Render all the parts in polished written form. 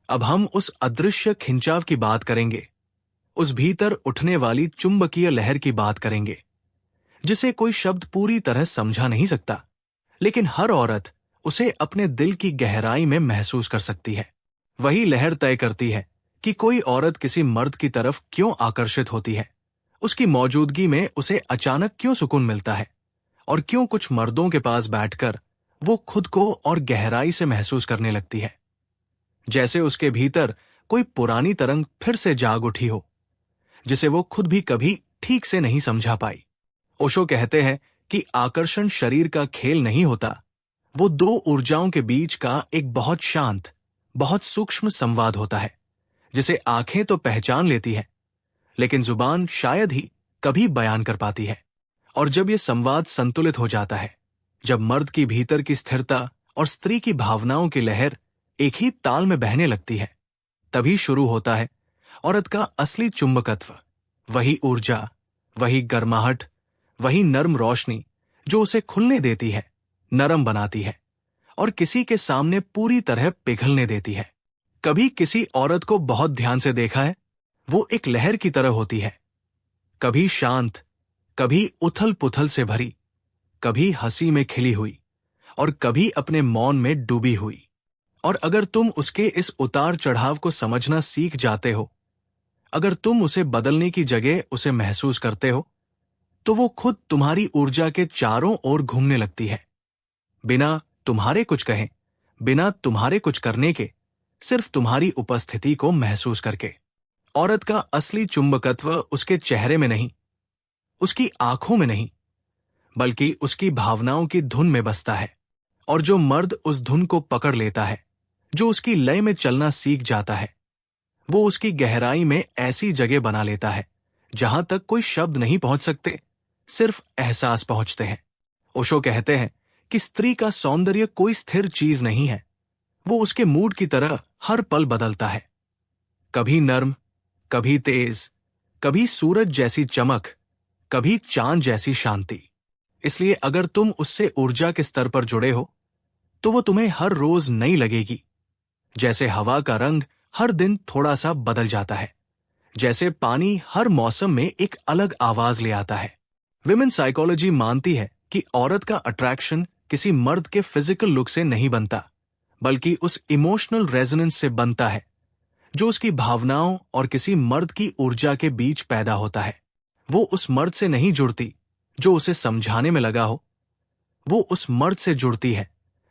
अब हम उस अदृश्य खिंचाव की बात करेंगे, उस भीतर उठने वाली चुंबकीय लहर की बात करेंगे, जिसे कोई शब्द पूरी तरह समझा नहीं सकता, लेकिन हर औरत उसे अपने दिल की गहराई में महसूस कर सकती है। वही लहर तय करती है कि कोई औरत किसी मर्द की तरफ क्यों आकर्षित होती है, उसकी मौजूदगी में उसे अचानक क्यों सुकून मिलता है, और क्यों कुछ मर्दों के पास बैठकर वो खुद को और गहराई से महसूस करने लगती है, जैसे उसके भीतर कोई पुरानी तरंग फिर से जाग उठी हो, जिसे वो खुद भी कभी ठीक से नहीं समझा पाई। ओशो कहते हैं कि आकर्षण शरीर का खेल नहीं होता, वो दो ऊर्जाओं के बीच का एक बहुत शांत, बहुत सूक्ष्म संवाद होता है, जिसे आंखें तो पहचान लेती है, लेकिन जुबान शायद ही कभी बयान कर पाती है। और जब यह संवाद संतुलित हो जाता है, जब मर्द की भीतर की स्थिरता और स्त्री की भावनाओं की लहर एक ही ताल में बहने लगती है, तभी शुरू होता है औरत का असली चुंबकत्व। वही ऊर्जा, वही गर्माहट, वही नर्म रोशनी जो उसे खुलने देती है, नरम बनाती है और किसी के सामने पूरी तरह पिघलने देती है। कभी किसी औरत को बहुत ध्यान से देखा है? वो एक लहर की तरह होती है, कभी शांत, कभी उथल पुथल से भरी, कभी हंसी में खिली हुई और कभी अपने मौन में डूबी हुई। और अगर तुम उसके इस उतार चढ़ाव को समझना सीख जाते हो, अगर तुम उसे बदलने की जगह उसे महसूस करते हो, तो वो खुद तुम्हारी ऊर्जा के चारों ओर घूमने लगती है, बिना तुम्हारे कुछ कहे, बिना तुम्हारे कुछ करने के, सिर्फ तुम्हारी उपस्थिति को महसूस करके। औरत का असली चुंबकत्व उसके चेहरे में नहीं, उसकी आंखों में नहीं, बल्कि उसकी भावनाओं की धुन में बसता है। और जो मर्द उस धुन को पकड़ लेता है, जो उसकी लय में चलना सीख जाता है, वो उसकी गहराई में ऐसी जगह बना लेता है जहां तक कोई शब्द नहीं पहुंच सकते, सिर्फ एहसास पहुंचते हैं। ओशो कहते हैं कि स्त्री का सौंदर्य कोई स्थिर चीज नहीं है, वो उसके मूड की तरह हर पल बदलता है, कभी नर्म, कभी तेज, कभी सूरज जैसी चमक, कभी चांद जैसी शांति। इसलिए अगर तुम उससे ऊर्जा के स्तर पर जुड़े हो, तो वो तुम्हें हर रोज नई लगेगी, जैसे हवा का रंग हर दिन थोड़ा सा बदल जाता है, जैसे पानी हर मौसम में एक अलग आवाज ले आता है। विमेन साइकोलॉजी मानती है कि औरत का अट्रैक्शन किसी मर्द के फिजिकल लुक से नहीं बनता, बल्कि उस इमोशनल रेजोनेंस से बनता है जो उसकी भावनाओं और किसी मर्द की ऊर्जा के बीच पैदा होता है। वो उस मर्द से नहीं जुड़ती जो उसे समझाने में लगा हो, वो उस मर्द से जुड़ती है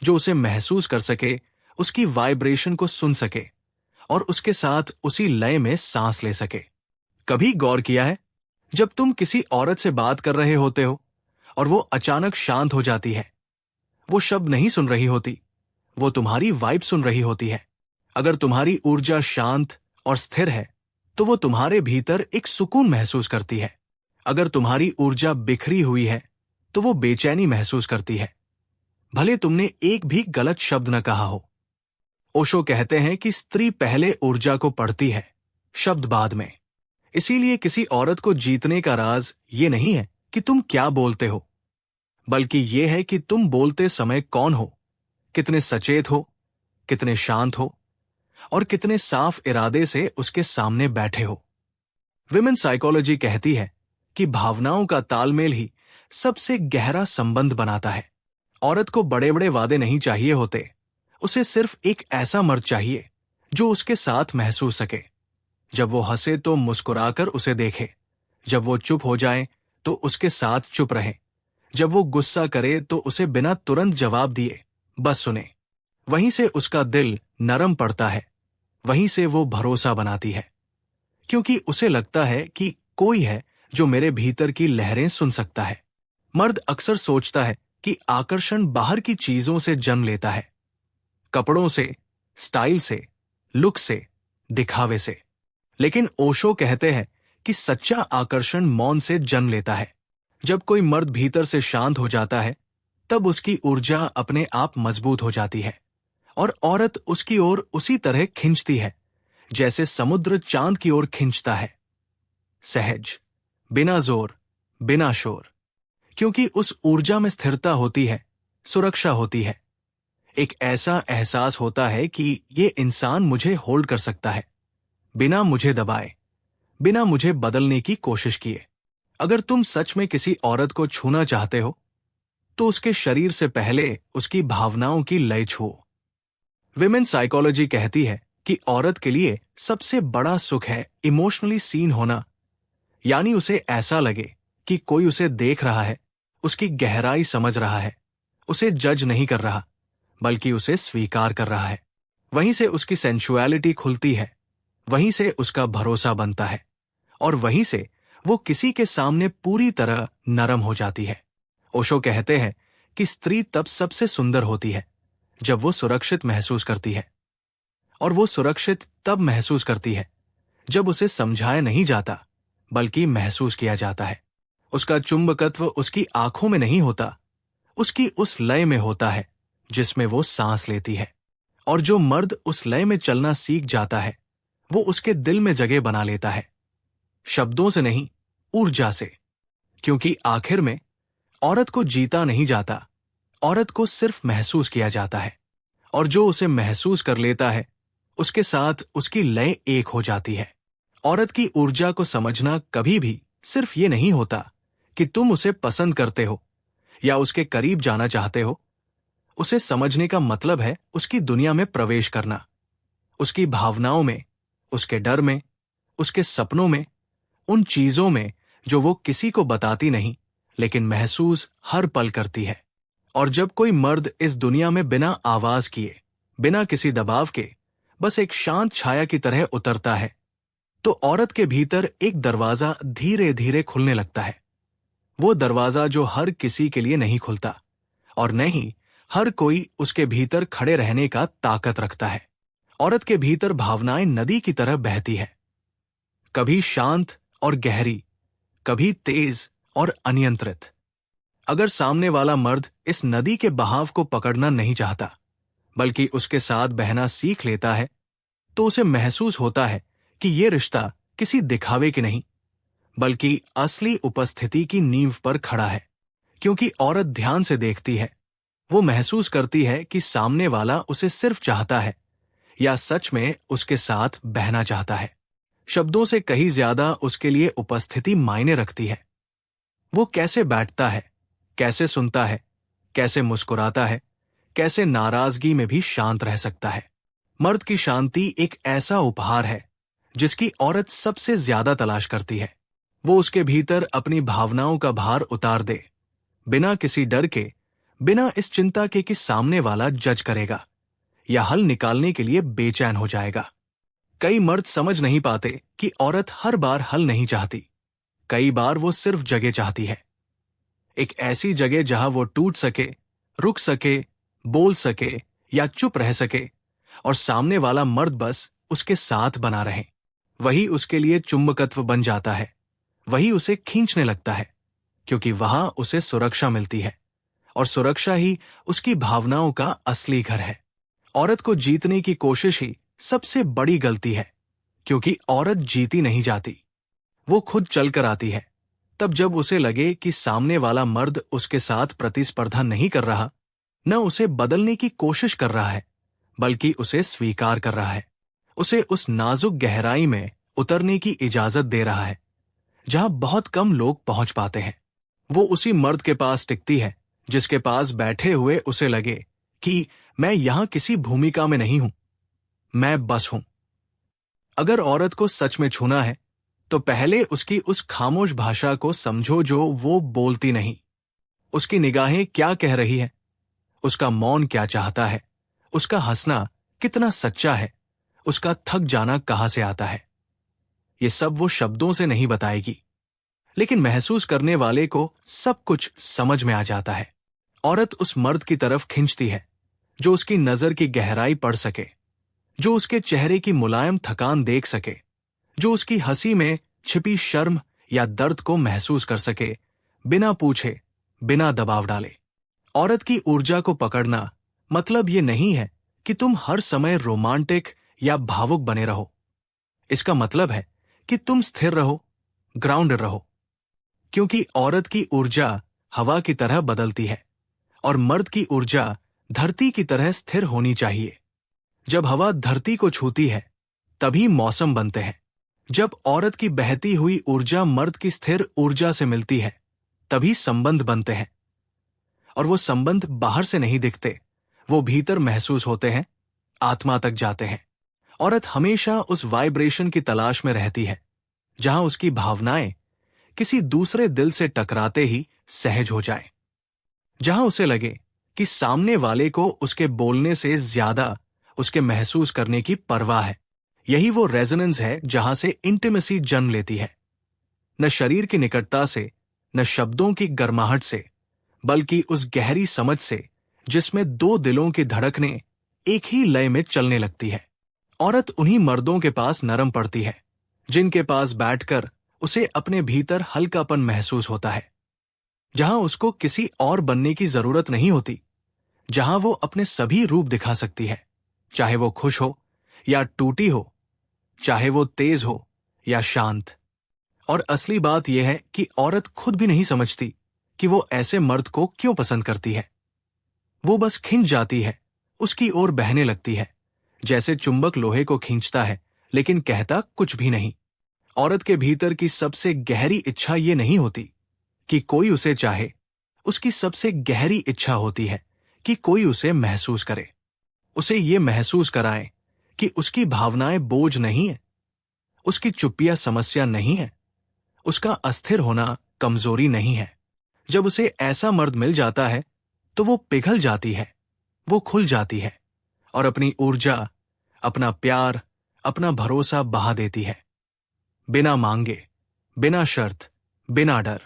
जो उसे महसूस कर सके, उसकी वाइब्रेशन को सुन सके और उसके साथ उसी लय में सांस ले सके। कभी गौर किया है, जब तुम किसी औरत से बात कर रहे होते हो और वो अचानक शांत हो जाती है, वो शब्द नहीं सुन रही होती, वो तुम्हारी वाइब सुन रही होती है। अगर तुम्हारी ऊर्जा शांत और स्थिर है, तो वो तुम्हारे भीतर एक सुकून महसूस करती है। अगर तुम्हारी ऊर्जा बिखरी हुई है, तो वो बेचैनी महसूस करती है, भले तुमने एक भी गलत शब्द न कहा हो। ओशो कहते हैं कि स्त्री पहले ऊर्जा को पढ़ती है, शब्द बाद में। इसीलिए किसी औरत को जीतने का राज ये नहीं है कि तुम क्या बोलते हो, बल्कि ये है कि तुम बोलते समय कौन हो, कितने सचेत हो, कितने शांत हो और कितने साफ इरादे से उसके सामने बैठे हो। विमेन साइकोलॉजी कहती है कि भावनाओं का तालमेल ही सबसे गहरा संबंध बनाता है। औरत को बड़े बड़े वादे नहीं चाहिए होते, उसे सिर्फ एक ऐसा मर्द चाहिए जो उसके साथ महसूस सके। जब वो हंसे तो मुस्कुराकर उसे देखे, जब वो चुप हो जाए तो उसके साथ चुप रहे, जब वो गुस्सा करे तो उसे बिना तुरंत जवाब दिए बस सुने। वहीं से उसका दिल नरम पड़ता है, वहीं से वो भरोसा बनाती है, क्योंकि उसे लगता है कि कोई है जो मेरे भीतर की लहरें सुन सकता है। मर्द अक्सर सोचता है कि आकर्षण बाहर की चीजों से जन्म लेता है, कपड़ों से, स्टाइल से, लुक से, दिखावे से। लेकिन ओशो कहते हैं कि सच्चा आकर्षण मौन से जन्म लेता है। जब कोई मर्द भीतर से शांत हो जाता है, तब उसकी ऊर्जा अपने आप मजबूत हो जाती है और औरत उसकी ओर उसी तरह खिंचती है जैसे समुद्र चांद की ओर खिंचता है, सहज, बिना जोर, बिना शोर। क्योंकि उस ऊर्जा में स्थिरता होती है, सुरक्षा होती है, एक ऐसा एहसास होता है कि ये इंसान मुझे होल्ड कर सकता है, बिना मुझे दबाए, बिना मुझे बदलने की कोशिश किए। अगर तुम सच में किसी औरत को छूना चाहते हो, तो उसके शरीर से पहले उसकी भावनाओं की लय छुओ। विमेन साइकोलॉजी कहती है कि औरत के लिए सबसे बड़ा सुख है इमोशनली सीन होना, यानी उसे ऐसा लगे कि कोई उसे देख रहा है, उसकी गहराई समझ रहा है, उसे जज नहीं कर रहा, बल्कि उसे स्वीकार कर रहा है। वहीं से उसकी सेंसुअलिटी खुलती है, वहीं से उसका भरोसा बनता है, और वहीं से वो किसी के सामने पूरी तरह नरम हो जाती है। ओशो कहते हैं कि स्त्री तब सबसे सुंदर होती है जब वो सुरक्षित महसूस करती है, और वो सुरक्षित तब महसूस करती है जब उसे समझाया नहीं जाता, बल्कि महसूस किया जाता है। उसका चुंबकत्व उसकी आंखों में नहीं होता, उसकी उस लय में होता है जिसमें वो सांस लेती है। और जो मर्द उस लय में चलना सीख जाता है, वो उसके दिल में जगह बना लेता है, शब्दों से नहीं, ऊर्जा से। क्योंकि आखिर में औरत को जीता नहीं जाता, औरत को सिर्फ महसूस किया जाता है। और जो उसे महसूस कर लेता है, उसके साथ उसकी लय एक हो जाती है। औरत की ऊर्जा को समझना कभी भी सिर्फ ये नहीं होता कि तुम उसे पसंद करते हो या उसके करीब जाना चाहते हो। उसे समझने का मतलब है उसकी दुनिया में प्रवेश करना, उसकी भावनाओं में, उसके डर में, उसके सपनों में, उन चीजों में जो वो किसी को बताती नहीं, लेकिन महसूस हर पल करती है। और जब कोई मर्द इस दुनिया में बिना आवाज किए, बिना किसी दबाव के, बस एक शांत छाया की तरह उतरता है, तो औरत के भीतर एक दरवाजा धीरे धीरे खुलने लगता है। वो दरवाजा जो हर किसी के लिए नहीं खुलता, और नहीं हर कोई उसके भीतर खड़े रहने का ताकत रखता है। औरत के भीतर भावनाएं नदी की तरह बहती है, कभी शांत और गहरी, कभी तेज और अनियंत्रित। अगर सामने वाला मर्द इस नदी के बहाव को पकड़ना नहीं चाहता, बल्कि उसके साथ बहना सीख लेता है, तो उसे महसूस होता है कि ये रिश्ता किसी दिखावे की नहीं, बल्कि असली उपस्थिति की नींव पर खड़ा है। क्योंकि औरत ध्यान से देखती है, वो महसूस करती है कि सामने वाला उसे सिर्फ चाहता है या सच में उसके साथ बहना चाहता है। शब्दों से कहीं ज्यादा उसके लिए उपस्थिति मायने रखती है। वो कैसे बैठता है, कैसे सुनता है, कैसे मुस्कुराता है, कैसे नाराजगी में भी शांत रह सकता है। मर्द की शांति एक ऐसा उपहार है जिसकी औरत सबसे ज्यादा तलाश करती है। वो उसके भीतर अपनी भावनाओं का भार उतार दे, बिना किसी डर के, बिना इस चिंता के कि सामने वाला जज करेगा या हल निकालने के लिए बेचैन हो जाएगा। कई मर्द समझ नहीं पाते कि औरत हर बार हल नहीं चाहती। कई बार वो सिर्फ जगह चाहती है, एक ऐसी जगह जहां वो टूट सके, रुक सके, बोल सके या चुप रह सके, और सामने वाला मर्द बस उसके साथ बना रहे। वही उसके लिए चुंबकत्व बन जाता है, वही उसे खींचने लगता है, क्योंकि वहां उसे सुरक्षा मिलती है, और सुरक्षा ही उसकी भावनाओं का असली घर है। औरत को जीतने की कोशिश ही सबसे बड़ी गलती है, क्योंकि औरत जीती नहीं जाती, वो खुद चलकर आती है। तब जब उसे लगे कि सामने वाला मर्द उसके साथ प्रतिस्पर्धा नहीं कर रहा, न उसे बदलने की कोशिश कर रहा है, बल्कि उसे स्वीकार कर रहा है, उसे उस नाजुक गहराई में उतरने की इजाजत दे रहा है जहां बहुत कम लोग पहुंच पाते हैं। वो उसी मर्द के पास टिकती है जिसके पास बैठे हुए उसे लगे कि मैं यहां किसी भूमिका में नहीं हूं, मैं बस हूं। अगर औरत को सच में छूना है, तो पहले उसकी उस खामोश भाषा को समझो जो वो बोलती नहीं। उसकी निगाहें क्या कह रही है, उसका मौन क्या चाहता है, उसका हंसना कितना सच्चा है, उसका थक जाना कहां से आता है। ये सब वो शब्दों से नहीं बताएगी, लेकिन महसूस करने वाले को सब कुछ समझ में आ जाता है। औरत उस मर्द की तरफ खिंचती है जो उसकी नजर की गहराई पढ़ सके, जो उसके चेहरे की मुलायम थकान देख सके, जो उसकी हंसी में छिपी शर्म या दर्द को महसूस कर सके, बिना पूछे, बिना दबाव डाले। औरत की ऊर्जा को पकड़ना मतलब ये नहीं है कि तुम हर समय रोमांटिक या भावुक बने रहो। इसका मतलब है कि तुम स्थिर रहो, ग्राउंडेड रहो। क्योंकि औरत की ऊर्जा हवा की तरह बदलती है, और मर्द की ऊर्जा धरती की तरह स्थिर होनी चाहिए। जब हवा धरती को छूती है तभी मौसम बनते हैं। जब औरत की बहती हुई ऊर्जा मर्द की स्थिर ऊर्जा से मिलती है तभी संबंध बनते हैं। और वो संबंध बाहर से नहीं दिखते, वो भीतर महसूस होते हैं, आत्मा तक जाते हैं। औरत हमेशा उस वाइब्रेशन की तलाश में रहती है जहां उसकी भावनाएं किसी दूसरे दिल से टकराते ही सहज हो जाए, जहां उसे लगे कि सामने वाले को उसके बोलने से ज्यादा उसके महसूस करने की परवाह है। यही वो रेजोनेंस है जहां से इंटीमेसी जन्म लेती है, न शरीर की निकटता से, न शब्दों की गर्माहट से, बल्कि उस गहरी समझ से जिसमें दो दिलों की धड़कनें एक ही लय में चलने लगती है। औरत उन्हीं मर्दों के पास नरम पड़ती है जिनके पास बैठकर उसे अपने भीतर हल्कापन महसूस होता है, जहां उसको किसी और बनने की जरूरत नहीं होती, जहां वो अपने सभी रूप दिखा सकती है, चाहे वो खुश हो या टूटी हो, चाहे वो तेज हो या शांत। और असली बात यह है कि औरत खुद भी नहीं समझती कि वो ऐसे मर्द को क्यों पसंद करती है। वो बस खिंच जाती है, उसकी ओर बहने लगती है, जैसे चुंबक लोहे को खींचता है लेकिन कहता कुछ भी नहीं। औरत के भीतर की सबसे गहरी इच्छा ये नहीं होती कि कोई उसे चाहे, उसकी सबसे गहरी इच्छा होती है कि कोई उसे महसूस करे, उसे ये महसूस कराए कि उसकी भावनाएं बोझ नहीं है, उसकी चुप्पियां समस्या नहीं है, उसका अस्थिर होना कमजोरी नहीं है। जब उसे ऐसा मर्द मिल जाता है तो वो पिघल जाती है, वो खुल जाती है और अपनी ऊर्जा, अपना प्यार, अपना भरोसा बहा देती है, बिना मांगे, बिना शर्त, बिना डर।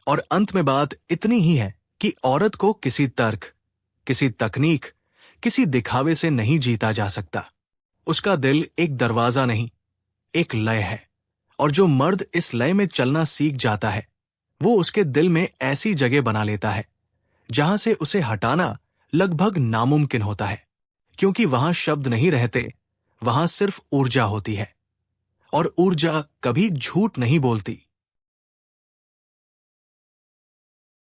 और अंत में बात इतनी ही है कि औरत को किसी तर्क, किसी तकनीक, किसी दिखावे से नहीं जीता जा सकता। उसका दिल एक दरवाजा नहीं, एक लय है। और जो मर्द इस लय में चलना सीख जाता है वो उसके दिल में ऐसी जगह बना लेता है जहां से उसे हटाना लगभग नामुमकिन होता है, क्योंकि वहां शब्द नहीं रहते, वहां सिर्फ ऊर्जा होती है। और ऊर्जा कभी झूठ नहीं बोलती,